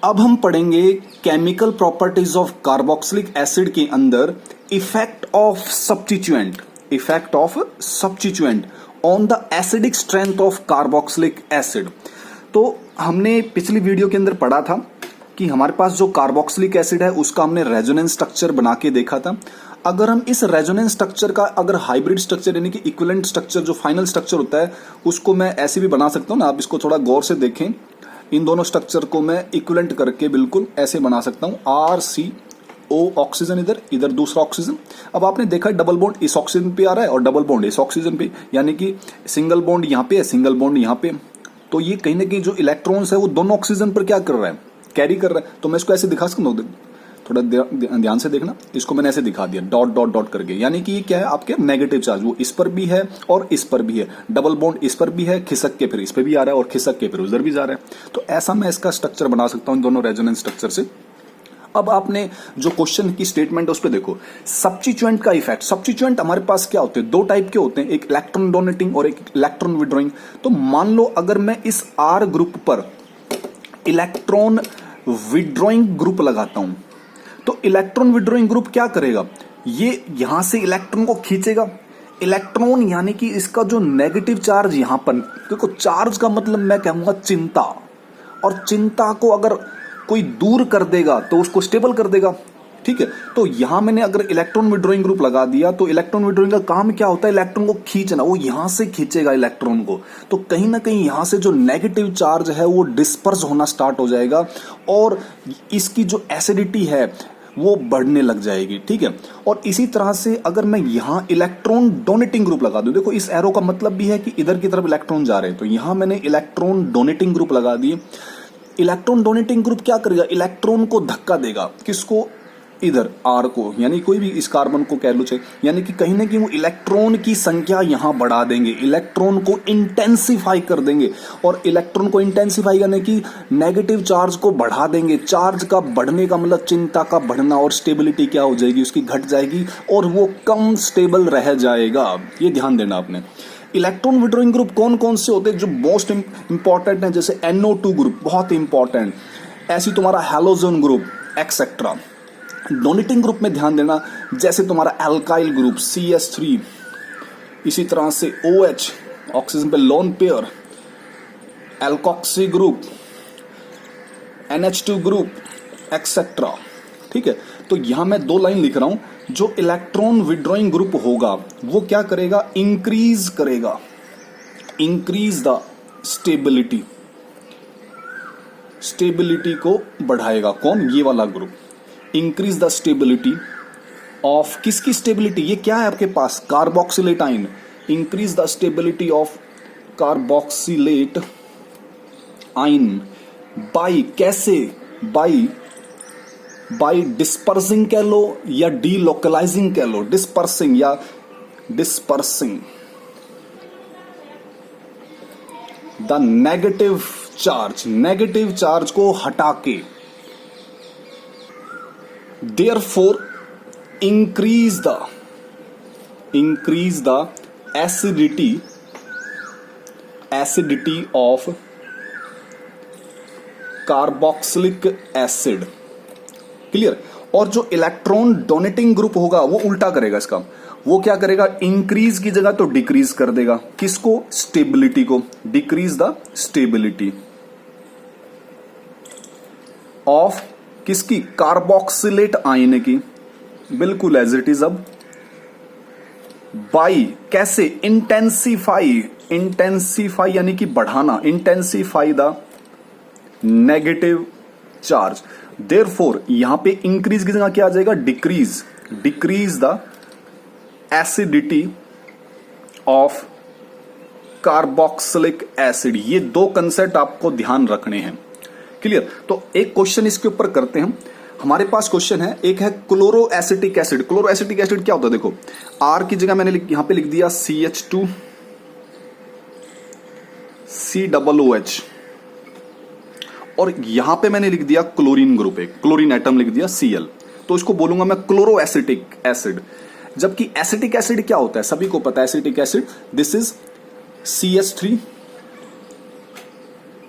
अब हम पढ़ेंगे chemical properties of carboxylic acid के अंदर effect of substituent on the acidic strength of carboxylic acid. तो हमने पिछली वीडियो के अंदर पढ़ा था कि हमारे पास जो कार्बोक्सिलिक एसिड है उसका हमने रेजोनेंस स्ट्रक्चर बना के देखा था। अगर हम इस रेजोनेंस स्ट्रक्चर का अगर हाइब्रिड स्ट्रक्चर यानी कि इक्विवेलेंट स्ट्रक्चर जो फाइनल स्ट्रक्चर होता है उसको मैं ऐसे भी बना सकता हूं ना, आप इसको थोड़ा गौर से देखें। इन दोनों स्ट्रक्चर को मैं इक्विवेलेंट करके बिल्कुल ऐसे बना सकता हूं, RCO ऑक्सीजन इधर, इधर दूसरा ऑक्सीजन। अब आपने देखा डबल बॉन्ड इस ऑक्सीजन पे आ रहा है और डबल बॉन्ड इस ऑक्सीजन पे, यानी कि सिंगल बॉन्ड यहाँ पे है, सिंगल बॉन्ड यहाँ पे। तो ये कहीं ना कहीं जो इलेक्ट्रॉन्स है वो दोनों ऑक्सीजन पर क्या कर रहा है, कैरी कर रहा है। तो मैं इसको ऐसे दिखा सकता हूँ, थोड़ा ध्यान से देखना, इसको मैंने ऐसे दिखा दिया डॉट डॉट डॉट करके, यानी कि ये क्या है आपके नेगेटिव चार्ज, वो इस पर भी है और इस पर भी है। डबल बॉन्ड इस पर भी है, खिसक के फिर इस पे भी आ रहा है और खिसक के फिर उधर भी जा रहा है। तो ऐसा मैं इसका स्ट्रक्चर बना सकता हूं दोनों रेजोनेंस स्ट्रक्चर से। अब आपने जो क्वेश्चन की स्टेटमेंट है उस पर देखो, सब्स्टिट्यूएंट का इफेक्ट। सब्स्टिट्यूएंट हमारे पास क्या होते हैं, दो टाइप के होते हैं, एक इलेक्ट्रॉन डोनेटिंग और एक इलेक्ट्रॉन विड्रॉइंग। तो मान लो अगर मैं इस R ग्रुप पर इलेक्ट्रॉन विड्रॉइंग ग्रुप लगाता हूं, तो इलेक्ट्रॉन विड्रॉइंग ग्रुप क्या करेगा, ये यहां से इलेक्ट्रॉन को खींचेगा। इलेक्ट्रॉन यानी कि इसका जो नेगेटिव चार्ज यहां पर, देखो चार्ज का मतलब मैं कहूंगा चिंता, और चिंता को अगर कोई दूर कर देगा तो उसको स्टेबल कर देगा। ठीक है, तो यहां मैंने अगर इलेक्ट्रॉन विड्रॉइंग ग्रुप लगा दिया तो इलेक्ट्रॉन विड्रॉइंग का काम क्या होता है, इलेक्ट्रॉन को खींचना, वो यहां से खींचेगा इलेक्ट्रॉन को। तो कहीं ना कहीं यहां से जो नेगेटिव चार्ज है वो डिस्पर्स होना स्टार्ट हो जाएगा और इसकी जो एसिडिटी है वो बढ़ने लग जाएगी। ठीक है, और इसी तरह से अगर मैं यहां इलेक्ट्रॉन डोनेटिंग ग्रुप लगा दूं, देखो इस एरो का मतलब भी है कि इधर की तरफ इलेक्ट्रॉन जा रहे हैं, तो यहां मैंने इलेक्ट्रॉन डोनेटिंग ग्रुप लगा दिए। इलेक्ट्रॉन डोनेटिंग ग्रुप क्या करेगा, इलेक्ट्रॉन को धक्का देगा, किसको, इधर R को, यानी कोई भी इस कार्बन को कह लो चाहे, यानी कि कहीं ना कहीं वो इलेक्ट्रॉन की संख्या यहां बढ़ा देंगे, इलेक्ट्रॉन को इंटेंसिफाई कर देंगे। और इलेक्ट्रॉन को इंटेंसिफाई करने की नेगेटिव चार्ज को बढ़ा देंगे। चार्ज का बढ़ने का मतलब चिंता का बढ़ना, और स्टेबिलिटी क्या हो जाएगी उसकी, घट जाएगी और वो कम स्टेबल रह जाएगा। ये ध्यान देना आपने। इलेक्ट्रॉन विड्रॉइंग ग्रुप कौन कौन से होते हैं जो मोस्ट इंपॉर्टेंट है, जैसे NO2 ग्रुप बहुत इंपॉर्टेंट, ऐसी तुम्हारा halogen group etcetera. Donating group में ध्यान देना, जैसे तुम्हारा एल्काइल ग्रुप CH3, इसी तरह से OH ऑक्सीजन पे lone pair, alkoxy group, NH2 group etcetera. ठीक है, तो यहां मैं दो लाइन लिख रहा हूं, जो इलेक्ट्रॉन विड्रॉइंग ग्रुप होगा वो क्या करेगा, इंक्रीज करेगा, इंक्रीज द स्टेबिलिटी, स्टेबिलिटी को बढ़ाएगा। कौन, ये वाला group, increase the stability of, किसकी स्टेबिलिटी, ये क्या है आपके पास, carboxylate ion. Increase the stability of carboxylate ion by, कैसे, बाई डिस्पर्सिंग कह लो या डीलोकलाइजिंग कह लो, डिस्पर्सिंग या dispersing the negative charge, negative charge को हटा के। Therefore, increase the acidity of carboxylic acid। Clear. और जो इलेक्ट्रॉन डोनेटिंग ग्रुप होगा वो उल्टा करेगा इसका, वो क्या करेगा, इंक्रीज की जगह तो डिक्रीज कर देगा, किसको, स्टेबिलिटी को, डिक्रीज द स्टेबिलिटी ऑफ किसकी, कार्बोक्सिलेट आयन की, बिल्कुल एज इट इज। अब बाई, कैसे, इंटेंसिफाई, इंटेंसिफाई यानी कि बढ़ाना, intensify the negative charge. Therefore यहां पे इंक्रीज की जगह क्या आ जाएगा, decrease, decrease the acidity of carboxylic acid. ये दो कंसेप्ट आपको ध्यान रखने हैं। क्लियर। तो एक क्वेश्चन इसके ऊपर करते हैं। हमारे पास क्वेश्चन है, एक है chloro acetic acid. Chloro acetic acid क्या होता है, देखो R की जगह मैंने यहां पे लिख दिया CH2 COOH, और यहां पे मैंने लिख दिया क्लोरीन ग्रुप, एक क्लोरीन एटम लिख दिया Cl। तो इसको बोलूंगा मैं क्लोरो एसिटिक एसिड। जबकि एसिटिक एसिड क्या होता है, सभी को पता है acetic acid, this is CH3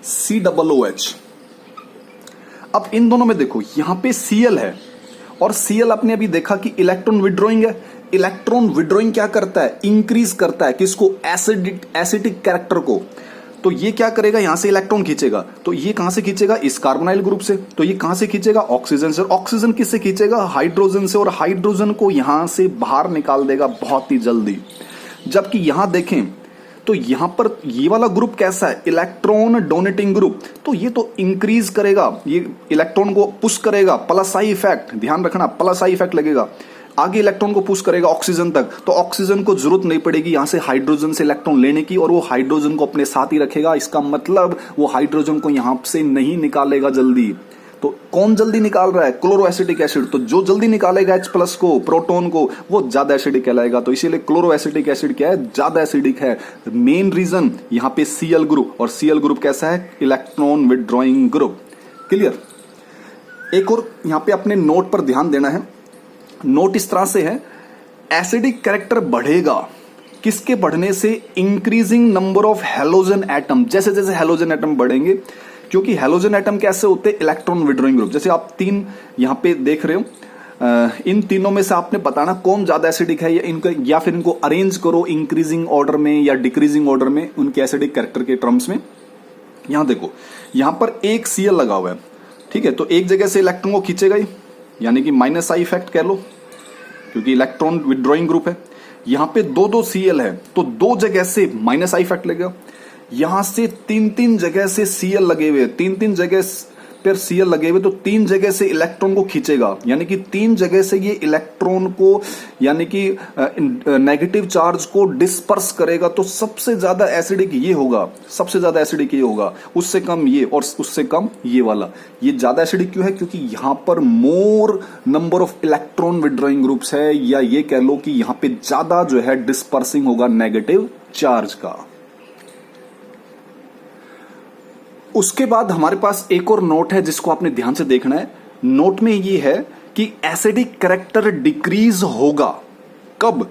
COOH। अब इन दोनों में देखो, यहां पे Cl है और Cl आपने अभी देखा कि इलेक्ट्रॉन विड्रॉइंग है। इलेक्ट्रॉन विड्रॉइंग क्या करता है? इंक्रीज करता है किसको? एसिडिक कैरेक्टर को। तो ये क्या करेगा? यहां से इलेक्ट्रॉन खींचेगा। तो ये कहां से खींचेगा? इस कार्बोनाइल ग्रुप से। तो ये कहां से खींचेगा? ऑक्सीजन से। ऑक्सीजन किससे खींचेगा? हाइड्रोजन से। और हाइड्रोजन को यहां से बाहर निकाल देगा बहुत ही जल्दी। जबकि यहां देखें तो यहां पर ये वाला ग्रुप कैसा है? Electron donating group. तो ये तो इंक्रीज करेगा, ये इलेक्ट्रॉन को पुश करेगा। प्लस आई इफेक्ट, ध्यान रखना, प्लस आई इफेक्ट लगेगा। आगे इलेक्ट्रॉन को पुश करेगा ऑक्सीजन तक। तो ऑक्सीजन को जरूरत नहीं पड़ेगी यहां से हाइड्रोजन से इलेक्ट्रॉन लेने की, और वो हाइड्रोजन को अपने साथ ही रखेगा। इसका मतलब वो हाइड्रोजन को यहां से नहीं निकालेगा जल्दी। तो कौन जल्दी निकाल रहा है? Chloro acetic acid. तो जो जल्दी निकालेगा H प्लस को, प्रोटॉन को, वो ज्यादा एसिडिक कहलाएगा। तो इसीलिए क्लोरो एसिटिक एसिड क्या है? ज्यादा एसिडिक है। मेन रीजन यहां पे Cl ग्रुप, और Cl ग्रुप कैसा है? Electron withdrawing group. क्लियर? एक और यहां पे अपने नोट पर ध्यान देना है। नोट इस तरह से है, एसिडिक कैरेक्टर बढ़ेगा किसके बढ़ने से? Increasing number of halogen atom. जैसे जैसे हैलोजन एटम बढ़ेंगे, क्योंकि हैलोजन एटम कैसे होते हैं? Electron withdrawing group. जैसे आप तीन यहां पे देख रहे हो, इन तीनों में से आपने बताना कौन ज्यादा एसिडिक है, या फिर इनको अरेंज करो इंक्रीजिंग ऑर्डर में या डिक्रीजिंग ऑर्डर में उनके एसिडिक कैरेक्टर के टर्म्स में। यहां देखो, यहां पर एक Cl लगा हुआ है, ठीक है। तो एक जगह से इलेक्ट्रॉन को खींचेगा ही, यानी कि माइनस आई इफेक्ट कह लो, क्योंकि इलेक्ट्रॉन विड्रॉइंग ग्रुप है। यहां पे दो दो Cl है, तो दो जगह से माइनस आई इफेक्ट लगेगा। यहां से तीन तीन जगह से Cl लगे हुए, तीन तीन जगह पर Cl लगे हुए, तो तीन जगह से इलेक्ट्रॉन को खींचेगा। यानी कि तीन जगह से ये इलेक्ट्रॉन को, यानी कि नेगेटिव चार्ज को डिस्पर्स करेगा। तो सबसे ज्यादा एसिडिक ये होगा, सबसे ज्यादा एसिडिक ये होगा, उससे कम ये, और उससे कम ये वाला। ये ज्यादा एसिडिक क्यों है? क्योंकि यहां पर मोर number of electron withdrawing groups है, या ये कह लो कि यहां पे ज्यादा जो है डिस्पर्सिंग होगा नेगेटिव चार्ज का। उसके बाद हमारे पास एक और नोट है जिसको आपने ध्यान से देखना है। नोट में ये है कि एसिडिक कैरेक्टर डिक्रीज होगा कब?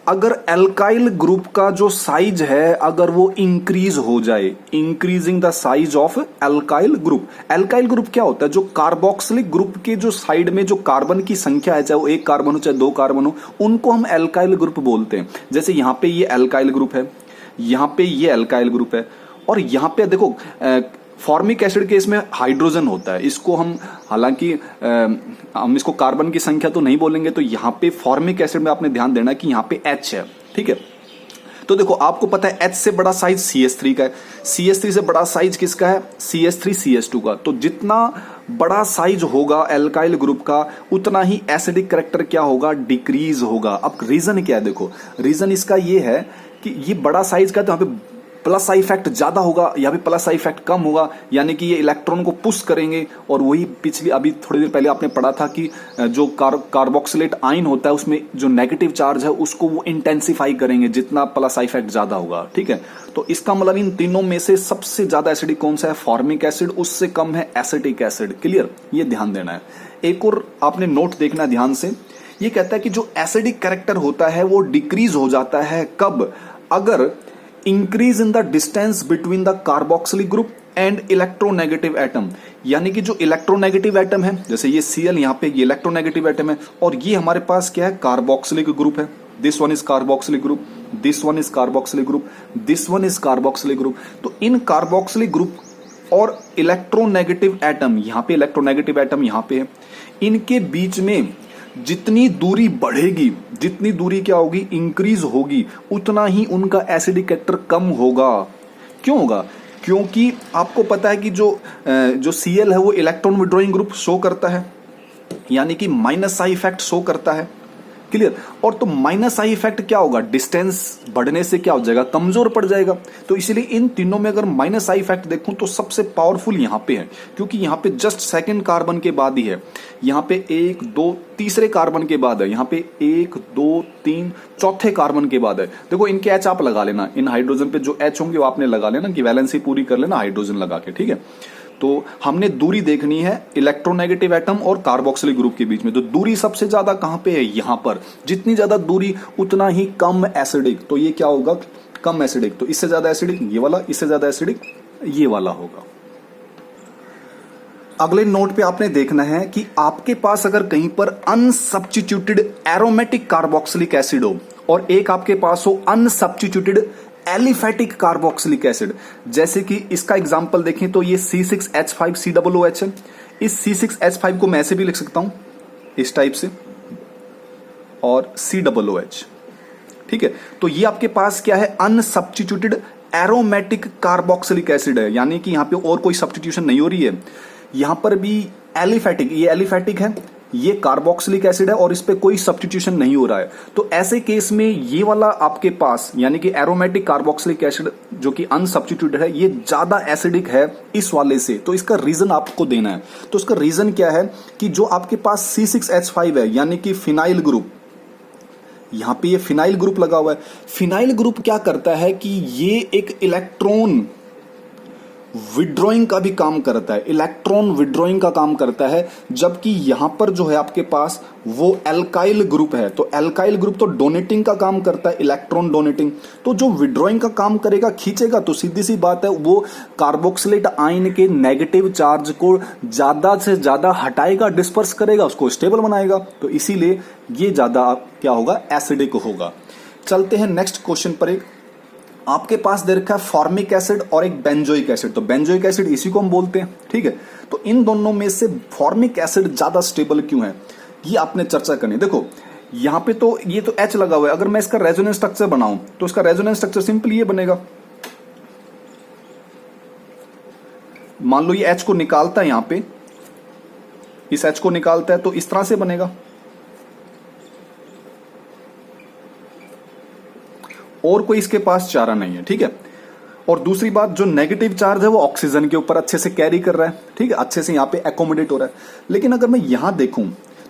अगर एल्काइल ग्रुप का जो साइज है अगर वो इंक्रीज हो जाए, increasing the size of alkyl group. Alkyl group क्या होता है? जो कार्बोक्सिलिक ग्रुप के जो साइड में जो कार्बन की संख्या है, चाहे वो एक कार्बन हो चाहे दो कार्बन हो, उनको हम एल्काइल ग्रुप बोलते हैं। जैसे यहां पे ये एल्काइल ग्रुप है, यहां पे ये एल्काइल ग्रुप है, और यहां पे देखो फॉर्मिक एसिड के इसमें हाइड्रोजन होता है। इसको हम, हालांकि हम इसको कार्बन की संख्या तो नहीं बोलेंगे, तो यहां पे फॉर्मिक एसिड में आपने ध्यान देना कि यहां पे H है, ठीक है। तो देखो आपको पता है H से बड़ा साइज CH3 का है, CH3 से बड़ा साइज किसका है? CH3 CH2 का। तो जितना बड़ा साइज होगा एल्काइल ग्रुप का, उतना ही एसिडिक कैरेक्टर क्या होगा? डिक्रीज होगा। अब रीजन क्या है? देखो रीजन इसका ये है कि ये बड़ा साइज का, तो यहां पे प्लस आई इफेक्ट ज्यादा होगा, या भी प्लस आई इफेक्ट कम होगा, यानी कि ये इलेक्ट्रॉन को पुश करेंगे। और वही पिछली, अभी थोड़ी देर पहले आपने पढ़ा था कि जो कार्बोक्सिलेट आयन होता है उसमें जो नेगेटिव चार्ज है उसको वो इंटेंसिफाई करेंगे जितना प्लस आई इफेक्ट ज्यादा होगा, ठीक है। तो इसका मतलब इन तीनों में से सबसे ज्यादा एसिडिक कौन सा है? Formic acid. उससे कम है एसिटिक एसिड। क्लियर? ये ध्यान देना है। एक और आपने नोट देखना ध्यान से, ये कहता है कि जो एसिडिक कैरेक्टर होता है वो डिक्रीज हो जाता है कब? अगर increase in the distance between the carboxylic group and electronegative atom. यानी कि जो इलेक्ट्रोनेगेटिव एटम है, जैसे ये Cl, यहाँ पे ये इलेक्ट्रोनेगेटिव एटम है, और ये हमारे पास क्या है? कार्बोक्सिलिक ग्रुप है। This one is carboxylic group, this one is carboxylic group, this one is carboxylic group. तो इन कार्बोक्सिलिक ग्रुप और इलेक्ट्रोनेगेटिव एटम, यहाँ पे इलेक्ट्रोनेगेटिव एटम यहाँ पे है, इनके बीच में जितनी दूरी बढ़ेगी, जितनी दूरी क्या होगी? इंक्रीज होगी, उतना ही उनका एसिडिक कैरेक्टर कम होगा। क्यों होगा? क्योंकि आपको पता है कि जो Cl है वो इलेक्ट्रॉन विड्रॉइंग ग्रुप शो करता है, यानी कि माइनस आई इफेक्ट शो करता है। क्लियर? और तो माइनस आई इफेक्ट क्या होगा? डिस्टेंस बढ़ने से क्या हो जाएगा? कमजोर पड़ जाएगा। तो इसलिए इन तीनों में अगर माइनस आई इफेक्ट देखूं तो सबसे पावरफुल यहां पे है, क्योंकि यहां पे जस्ट सेकंड कार्बन के बाद ही है। यहां पे 1 2 तीसरे कार्बन के बाद है, यहां पे 1 2 3 चौथे कार्बन के बाद है। देखो इनके H आप लगा लेना, इन हाइड्रोजन पे जो H होंगे वो आपने लगा लेना, कि वैलेंसी पूरी कर लेना हाइड्रोजन लगा के, ठीक है। तो हमने दूरी देखनी है इलेक्ट्रोनेगेटिव एटम और कार्बोक्सिलिक ग्रुप के बीच में। तो दूरी सबसे ज्यादा कहां पे है? यहां पर। जितनी ज्यादा दूरी उतना ही कम एसिडिक। तो ये क्या होगा? कम एसिडिक। तो इससे ज्यादा एसिडिक ये वाला, इससे ज्यादा एसिडिक ये वाला होगा। अगले नोट पे आपने देखना है कि आपके पास अगर कहीं पर अनसब्स्टिट्यूटेड एरोमेटिक कार्बोक्सिलिक एसिड हो और एक आपके पास हो अनसब्स्टिट्यूटेड एलिफेटिक कार्बोक्सिलिक एसिड, जैसे कि इसका एग्जांपल देखें तो ये C6H5COOH है। इस C6H5 को मैं ऐसे भी लिख सकता हूं इस टाइप से, और COOH, ठीक है। तो ये आपके पास क्या है, अनसब्स्टिट्यूटेड एरोमेटिक कार्बोक्सिलिक एसिड है, यानी कि यहां पे और कोई सब्स्टिट्यूशन नहीं हो रही है। यहां पर भी एलिफेटिक, ये एलिफेटिक है, ये कार्बोक्सिलिक एसिड है और इस पे कोई सब्स्टिट्यूशन नहीं हो रहा है। तो ऐसे केस में ये वाला आपके पास यानी कि एरोमेटिक कार्बोक्सिलिक एसिड जो कि अनसब्स्टिट्यूटेड है, ये ज्यादा एसिडिक है इस वाले से। तो इसका रीजन आपको देना है। तो इसका रीजन क्या है कि जो आपके पास C6H5 है यानी कि फिनाइल ग्रुप, यहां पे ये फिनाइल ग्रुप लगा हुआ है। फिनाइल ग्रुप क्या करता है कि ये एक इलेक्ट्रॉन विड्रॉइंग का भी काम करता है, इलेक्ट्रॉन विड्रॉइंग का काम करता है, जबकि यहां पर जो है आपके पास वो एल्काइल ग्रुप है। तो एल्काइल ग्रुप तो डोनेटिंग का काम करता है, इलेक्ट्रॉन डोनेटिंग। तो जो विड्रॉइंग का काम करेगा, खींचेगा, तो सीधी सी बात है वो कार्बोक्सिलेट आयन के नेगेटिव चार्ज को ज्यादा से ज्यादा हटाएगा, डिस्पर्स करेगा, उसको स्टेबल बनाएगा। तो इसीलिए ये ज्यादा क्या होगा, एसिडिक होगा। चलते हैं नेक्स्ट क्वेश्चन पर। एक आपके पास दे रखा है फॉर्मिक एसिड और एक बेंजोइक एसिड। तो बेंजोइक एसिड इसी को हम बोलते हैं, ठीक है। तो इन दोनों में से फॉर्मिक एसिड ज्यादा स्टेबल क्यों है, ये आपने चर्चा करनी। देखो यहां पे तो ये तो H लगा हुआ है, अगर मैं इसका रेजोनेंस स्ट्रक्चर बनाऊं तो इसका रेजोनेंस स्ट्रक्चर सिंपल ये बनेगा। मान लो ये H को निकालता है, यहां पे इस H को निकालता है तो इस तरह से बनेगा, और कोई इसके पास चारा नहीं है, ठीक है। और दूसरी बात, जो नेगेटिव चार्ज है वो ऑक्सीजन के ऊपर अच्छे से कैरी कर रहा है, ठीक है, अच्छे से यहां पे एकोमोडेट हो रहा है। लेकिन अगर मैं यहां देखूं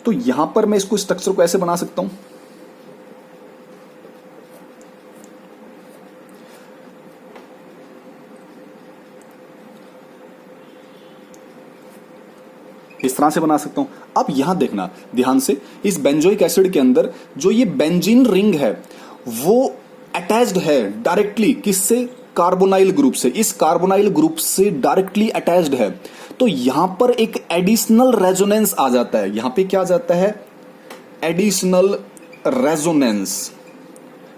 तो यहां पर मैं इसको स्ट्रक्चर को ऐसे बना सकता हूं, इस तरह से बना सकता हूं। अब यहां देखना ध्यान से, इस बेंजोइक एसिड के अंदर जो ये बेंजीन रिंग है वो अटैच्ड है डायरेक्टली किससे, कार्बोनाइल ग्रुप से। इस कार्बोनाइल ग्रुप से डायरेक्टली अटैच्ड है। तो यहां पर एक एडिशनल रेजोनेंस आ जाता है। यहां पे क्या आ जाता है, एडिशनल रेजोनेंस।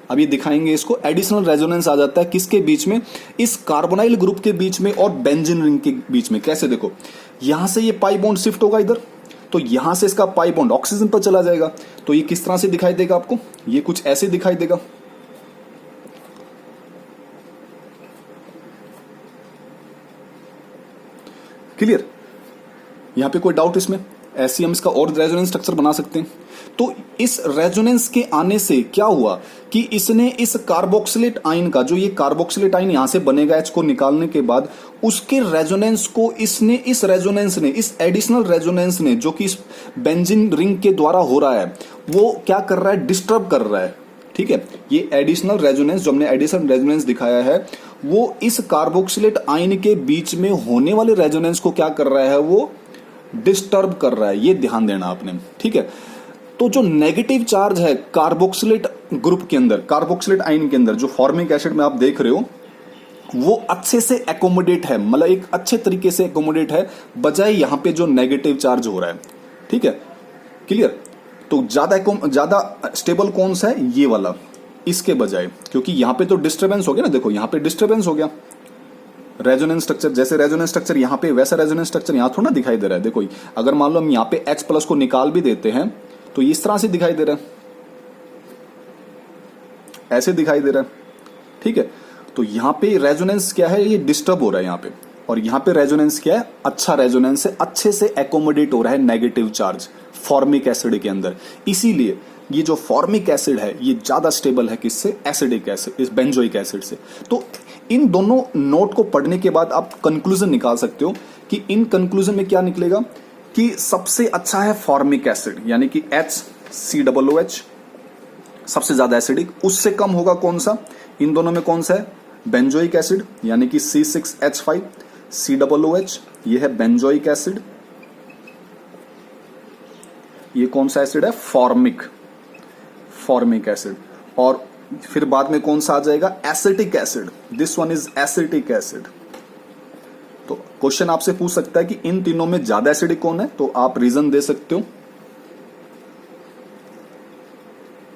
अब ये दिखाएंगे इसको, एडिशनल रेजोनेंस आ जाता है किसके बीच में, इस कार्बोनाइल ग्रुप के बीच में और बेंजीन रिंग के बीच में। कैसे, देखो यहां से ये पाई बॉन्ड शिफ्ट होगा इधर, तो यहां से इसका पाई बॉन्ड ऑक्सीजन पर चला जाएगा। तो ये किस तरह से दिखाई देगा आपको, ये कुछ ऐसे दिखाई देगा। क्लियर, यहां पे कोई डाउट इसमें, ऐसे हम इसका और रेजोनेंस स्ट्रक्चर बना सकते हैं। तो इस रेजोनेंस के आने से क्या हुआ कि इसने इस कार्बोक्सिलेट आयन का, जो ये कार्बोक्सिलेट आयन यहां से बनेगा H को निकालने के बाद, उसके रेजोनेंस को इसने, इस रेजोनेंस ने, इस एडिशनल रेजोनेंस ने जो कि इस बेंजीन रिंग के द्वारा हो रहा है, वो क्या कर रहा है, डिस्टर्ब कर रहा है, ठीक है। ये एडिशनल रेजोनेंस जो हमने एडिशनल रेजोनेंस दिखाया है, वो इस कार्बोक्सिलेट आयन के बीच में होने वाले रेजोनेंस को क्या कर रहा है, वो डिस्टर्ब कर रहा है। ये ध्यान देना आपने, ठीक है। तो जो नेगेटिव चार्ज है कार्बोक्सिलेट ग्रुप के अंदर, कार्बोक्सिलेट आयन के अंदर, जो फॉर्मिक एसिड में आप देख रहे हो, वो अच्छे से एकोमोडेट है, मतलब एक अच्छे तरीके से एकोमोडेट है, बजाय यहां पे जो नेगेटिव चार्ज हो रहा है, ठीक है। क्लियर, तो ज्यादा स्टेबल कौन सा है, ये वाला, इसके बजाय, क्योंकि यहां पे तो डिस्टर्बेंस हो गया ना। देखो यहां पे डिस्टर्बेंस हो गया, रेजोनेंस स्ट्रक्चर, जैसे रेजोनेंस स्ट्रक्चर यहां पे, वैसा रेजोनेंस स्ट्रक्चर यहां थोड़ा दिखाई दे रहा है। देखो अगर मान लो हम यहां पे H प्लस को निकाल भी देते हैं तो इस तरह से दिखाई दे रहा है, ऐसे दिखाई दे रहा है, ठीक है। तो यहां पे रेजोनेंस क्या है, ये डिस्टर्ब हो रहा है यहां पे, और यहां पे रेजोनेंस क्या है, अच्छा रेजोनेंस है, अच्छे से एकोमोडेट हो रहा है नेगेटिव चार्ज फॉर्मिक एसिड के अंदर। इसीलिए ये जो फॉर्मिक एसिड है ये ज्यादा स्टेबल है किससे, एसिडिक एसिड, इस बेंजोइक एसिड से। तो इन दोनों नोट को पढ़ने के बाद आप कंक्लूजन निकाल सकते हो कि इन कंक्लूजन में क्या निकलेगा कि सबसे अच्छा है फॉर्मिक एसिड, यानी कि HCOOH सबसे ज्यादा एसिडिक। उससे कम होगा कौन सा, इन दोनों में कौन सा है, बेंजोइक एसिड, यानी कि C6H5COOH, ये है बेंजोइक एसिड। ये कौन सा एसिड है, फॉर्मिक एसिड। और फिर बाद में कौन सा आ जाएगा, acetic acid, this one is acetic acid. तो क्वेश्चन आपसे पूछ सकता है कि इन तीनों में ज्यादा एसिडिक कौन है, तो आप रीजन दे सकते हो।